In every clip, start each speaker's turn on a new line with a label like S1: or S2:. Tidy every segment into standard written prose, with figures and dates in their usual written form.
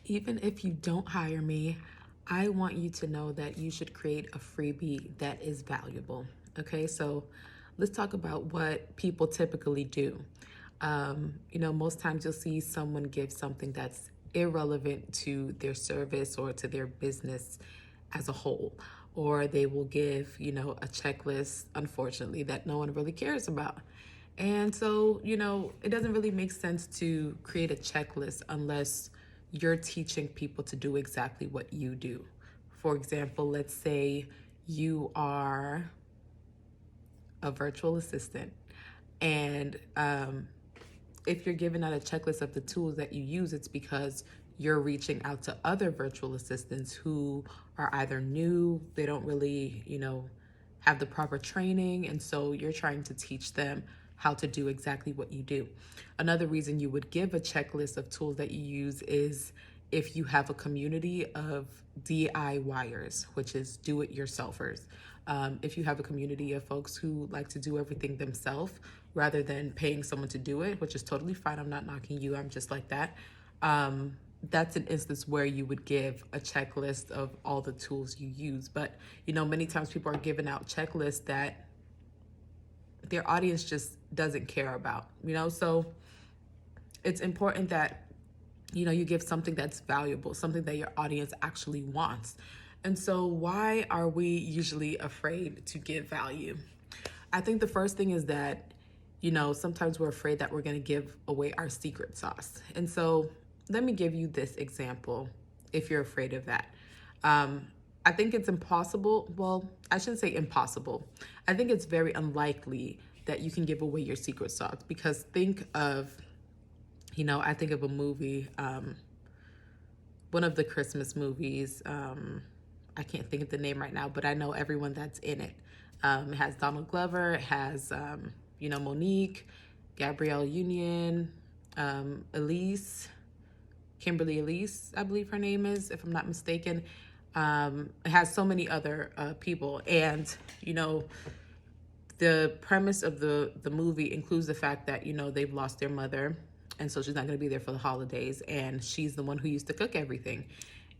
S1: Even if you don't hire me, I want you to know that you should create a freebie that is valuable. Okay, so let's talk about what people typically do. Most times you'll see someone give something that's irrelevant to their service or to their business as a whole. Or they will give, a checklist, unfortunately, that no one really cares about. And so, it doesn't really make sense to create a checklist unless you're teaching people to do exactly what you do. For example, let's say you are a virtual assistant, and if you're giving out a checklist of the tools that you use, it's because you're reaching out to other virtual assistants who are either new, they don't really, have the proper training, and so you're trying to teach them how to do exactly what you do. Another reason you would give a checklist of tools that you use is if you have a community of DIYers, which is do-it-yourselfers. If you have a community of folks who like to do everything themselves rather than paying someone to do it, which is totally fine. I'm not knocking you. I'm just like that. That's an instance where you would give a checklist of all the tools you use. But, many times people are giving out checklists that their audience just doesn't care about, So it's important that, you give something that's valuable, something that your audience actually wants. And so why are we usually afraid to give value? I think the first thing is that, sometimes we're afraid that we're going to give away our secret sauce. And so let me give you this example if you're afraid of that. I think it's impossible. Well, I shouldn't say impossible. I think it's very unlikely that you can give away your secret sauce because think of, I think of a movie, one of the Christmas movies. I can't think of the name right now, but I know everyone that's in it. It has Donald Glover, it has, Monique, Gabrielle Union, Elise, Kimberly Elise, I believe her name is, if I'm not mistaken. It has so many other people. And, the premise of the movie includes the fact that, they've lost their mother. And so she's not going to be there for the holidays. And she's the one who used to cook everything.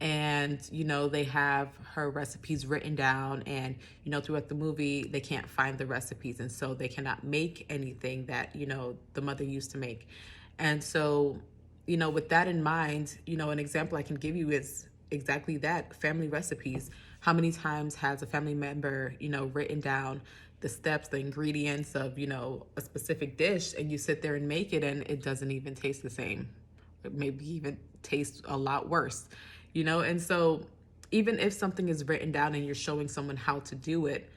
S1: And, they have her recipes written down. And, throughout the movie, they can't find the recipes. And so they cannot make anything that, the mother used to make. And so, with that in mind, an example I can give you is exactly that, family recipes. How many times has a family member, written down the steps, the ingredients of, a specific dish, and you sit there and make it and it doesn't even taste the same. It maybe even tastes a lot worse, And so even if something is written down and you're showing someone how to do it,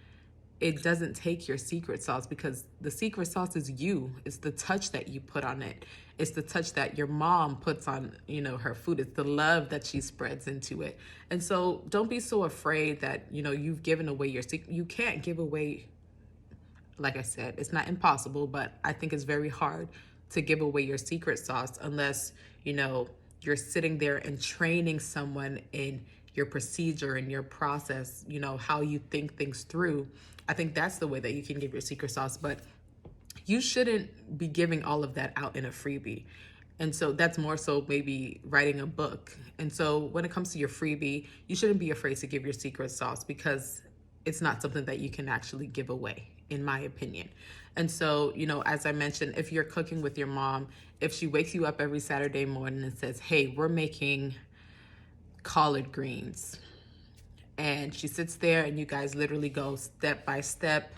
S1: it doesn't take your secret sauce because the secret sauce is you. It's the touch that you put on it. It's the touch that your mom puts on, her food. It's the love that she spreads into it. And so don't be so afraid that, you've given away your secret. You can't give away, like I said, it's not impossible, but I think it's very hard to give away your secret sauce unless, you're sitting there and training someone in your procedure and your process, how you think things through. I think that's the way that you can give your secret sauce, but you shouldn't be giving all of that out in a freebie. And so that's more so maybe writing a book. And so when it comes to your freebie, you shouldn't be afraid to give your secret sauce because it's not something that you can actually give away, in my opinion. And so, as I mentioned, if you're cooking with your mom, if she wakes you up every Saturday morning and says, hey, we're making collard greens, and she sits there and you guys literally go step by step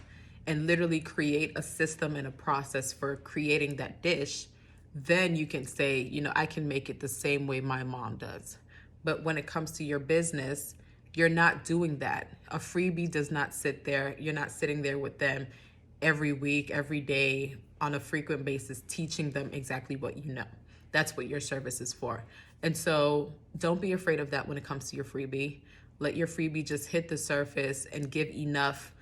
S1: and literally create a system and a process for creating that dish, then you can say, I can make it the same way my mom does. But when it comes to your business, you're not doing that. A freebie does not sit there. You're not sitting there with them every week, every day, on a frequent basis, teaching them exactly what you know. That's what your service is for. And so don't be afraid of that when it comes to your freebie. Let your freebie just hit the surface and give enough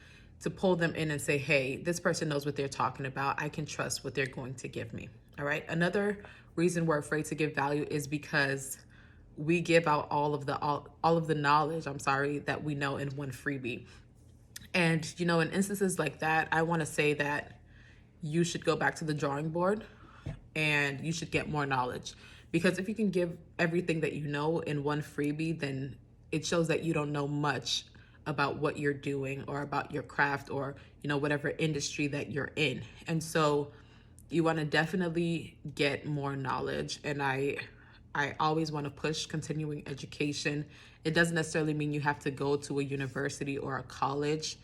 S1: to pull them in and say, hey, this person knows what they're talking about. I can trust what they're going to give me. All right. Another reason we're afraid to give value is because we give out all of the knowledge, that we know in one freebie. And, in instances like that, I want to say that you should go back to the drawing board and you should get more knowledge, Because if you can give everything that you know in one freebie, then it shows that you don't know much about what you're doing or about your craft or, you know, whatever industry that you're in. And so you want to definitely get more knowledge. And I always want to push continuing education. It doesn't necessarily mean you have to go to a university or a college.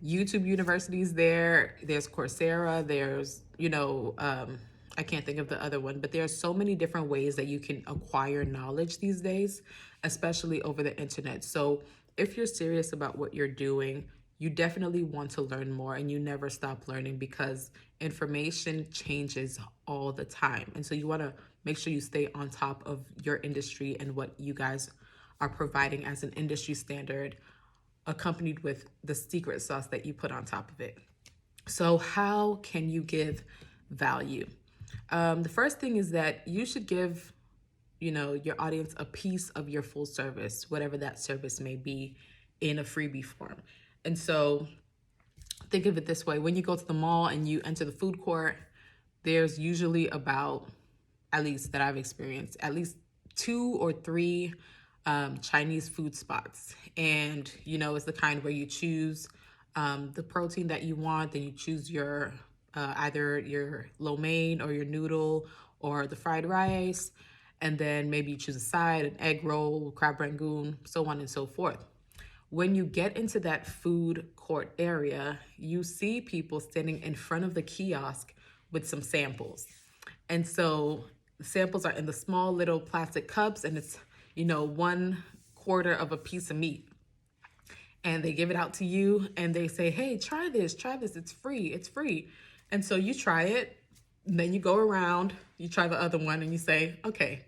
S1: YouTube universities there's Coursera, there's, you know, I can't think of the other one, but there are so many different ways that you can acquire knowledge these days, especially over the internet. So if you're serious about what you're doing, you definitely want to learn more, and you never stop learning because information changes all the time. And so you want to make sure you stay on top of your industry and what you guys are providing as an industry standard, accompanied with the secret sauce that you put on top of it. So how can you give value? The first thing is that you should give, you know, your audience a piece of your full service, whatever that service may be, in a freebie form. And so think of it this way. When you go to the mall and you enter the food court, there's usually about, at least that I've experienced, at least 2 or 3 Chinese food spots. And, you know, it's the kind where you choose the protein that you want, then you choose your either your lo mein or your noodle or the fried rice, and then maybe you choose a side, an egg roll, crab rangoon, so on and so forth. When you get into that food court area, you see people standing in front of the kiosk with some samples. And so the samples are in the small little plastic cups, and it's, you know, 1/4 of a piece of meat. And they give it out to you and they say, hey, try this, it's free, it's free. And so you try it, and then you go around, you try the other one, and you say, okay,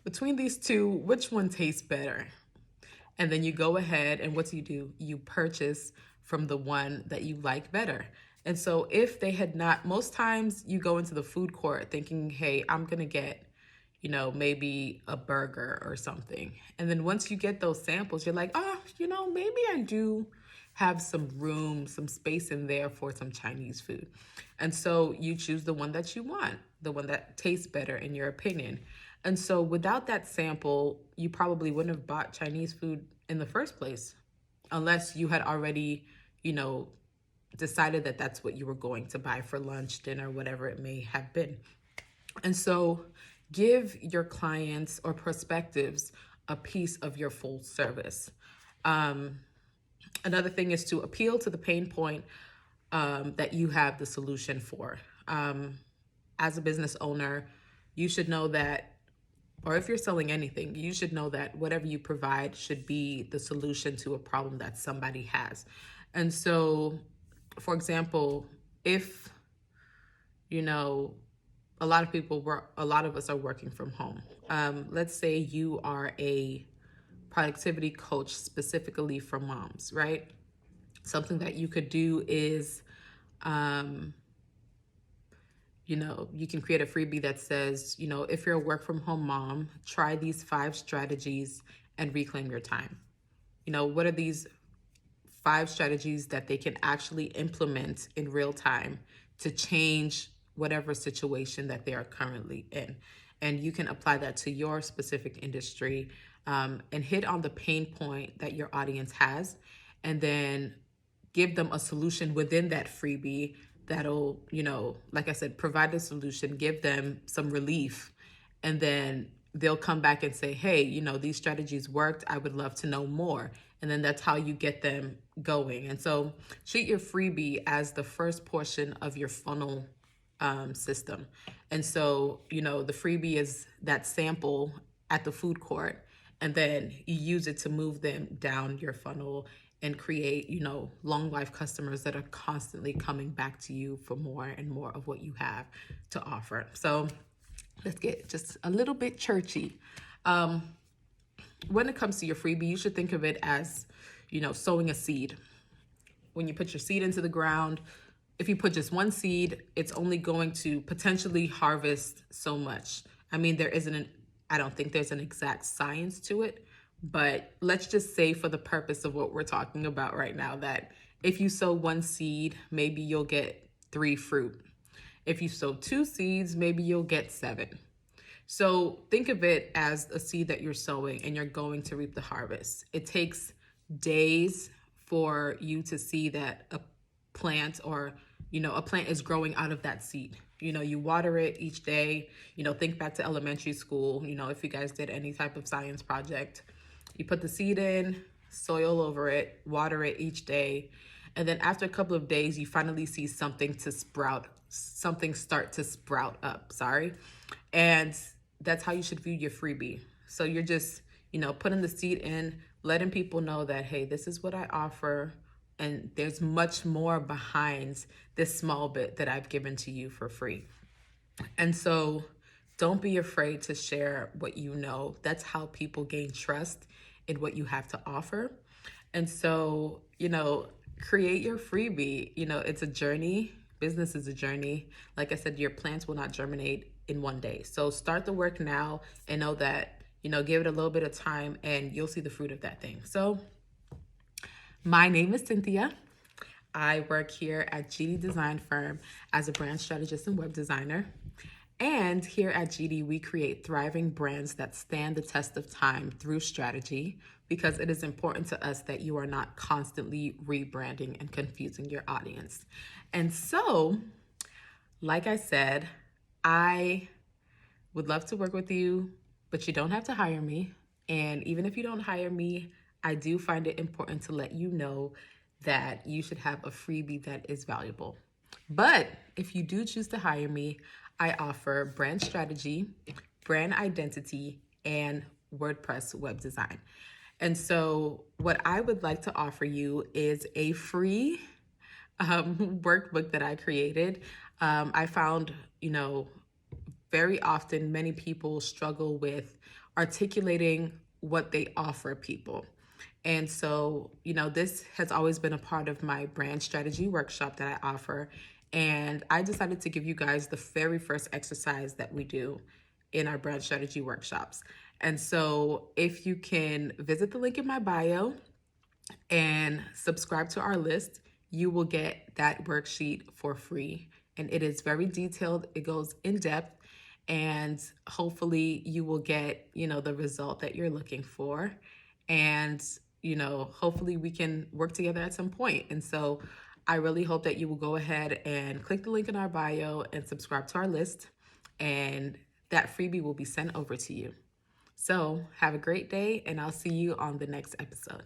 S1: between these two, which one tastes better? And then you go ahead and what do? You purchase from the one that you like better. And so if they had not, most times you go into the food court thinking, hey, I'm gonna get, you know, maybe a burger or something. And then once you get those samples, you're like, oh, you know, maybe I do have some room, some space in there for some Chinese food. And so you choose the one that you want, the one that tastes better in your opinion. And so without that sample, you probably wouldn't have bought Chinese food in the first place, unless you had already, you know, decided that that's what you were going to buy for lunch, dinner, whatever it may have been. And so give your clients or prospectives a piece of your full service. Another thing is to appeal to the pain point that you have the solution for. As a business owner, you should know that, or if you're selling anything, you should know that whatever you provide should be the solution to a problem that somebody has. And so, for example, if, you know, a lot of us are working from home. Let's say you are a productivity coach specifically for moms, right? Something that you could do is, you know, you can create a freebie that says, you know, if you're a work from home mom, try these 5 strategies and reclaim your time. You know, what are these 5 strategies that they can actually implement in real time to change whatever situation that they are currently in? And you can apply that to your specific industry and hit on the pain point that your audience has, and then give them a solution within that freebie that'll, you know, like I said, provide a solution, give them some relief, and then they'll come back and say, hey, you know, these strategies worked. I would love to know more. And then that's how you get them going. And so treat your freebie as the first portion of your funnel system. And so, you know, the freebie is that sample at the food court, and then you use it to move them down your funnel and create, you know, long life customers that are constantly coming back to you for more and more of what you have to offer. So let's get just a little bit churchy. When it comes to your freebie, you should think of it as, you know, sowing a seed. When you put your seed into the ground, if you put just one seed, it's only going to potentially harvest so much. I mean, I don't think there's an exact science to it, but let's just say for the purpose of what we're talking about right now, that if you sow one seed, maybe you'll get 3 fruit. If you sow 2 seeds, maybe you'll get 7. So think of it as a seed that you're sowing and you're going to reap the harvest. It takes days for you to see that a plant or, a plant is growing out of that seed. You water it each day. Think back to elementary school. If you guys did any type of science project, you put the seed in, soil over it, water it each day. And then after a couple of days, you finally see something start to sprout up, And that's how you should view your freebie. So you're just, putting the seed in, letting people know that, hey, this is what I offer. And there's much more behind this small bit that I've given to you for free. And so don't be afraid to share what you know. That's how people gain trust in what you have to offer. And so, create your freebie. It's a journey. Business is a journey. Like I said, your plants will not germinate in one day. So start the work now and know that, give it a little bit of time and you'll see the fruit of that thing. So my name is Cynthia. I work here at Gyidi Design Firm as a brand strategist and web designer. And here at Gyidi, we create thriving brands that stand the test of time through strategy, because it is important to us that you are not constantly rebranding and confusing your audience. And so, like I said, I would love to work with you, but you don't have to hire me. And even if you don't hire me, I do find it important to let you know that you should have a freebie that is valuable. But if you do choose to hire me, I offer brand strategy, brand identity, and WordPress web design. And so what I would like to offer you is a free workbook that I created. I found, very often many people struggle with articulating what they offer people. And so, this has always been a part of my brand strategy workshop that I offer. And I decided to give you guys the very first exercise that we do in our brand strategy workshops. And so if you can visit the link in my bio and subscribe to our list, you will get that worksheet for free. And it is very detailed. It goes in depth. And hopefully you will get, the result that you're looking for. And, hopefully we can work together at some point. And so I really hope that you will go ahead and click the link in our bio and subscribe to our list. And that freebie will be sent over to you. So have a great day, and I'll see you on the next episode.